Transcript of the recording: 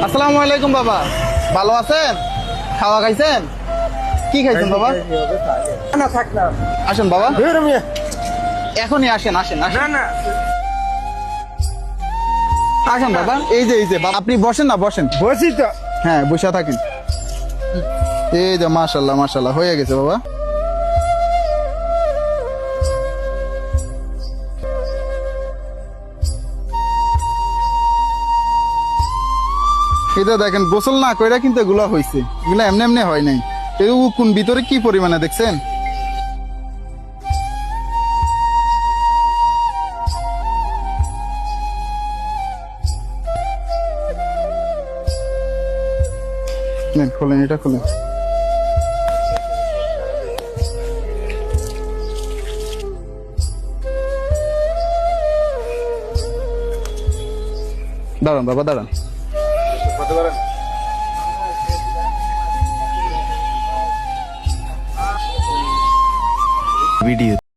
আসসালামু আলাইকুম বাবা, ভালো আছেন? খাওয়া খাইছেন? কি খাইছেন বাবা? না থাক না। আসেন বাবা, ধুর মিয়া। এখনই আসেন আসেন আসেন না না আসেন বাবা। এই যে বাবা, আপনি বসেন না, বসেন। বসি তো। হ্যাঁ, বসে থাকেন। এই যে মাশাল্লাহ মাশাল্লাহ হয়ে গেছে বাবা। এটা দেখেন, গোসল না কইরা কিন্তু এগুলা হয়েছে, এগুলা এমনি এমনি হয় নাই। এই কোন ভিতরে কি পরিমাণে দেখছেন? নেন, খোলেন, এটা খোলেন। দাঁড়ান বাবা, দাঁড়ান। ভিডিও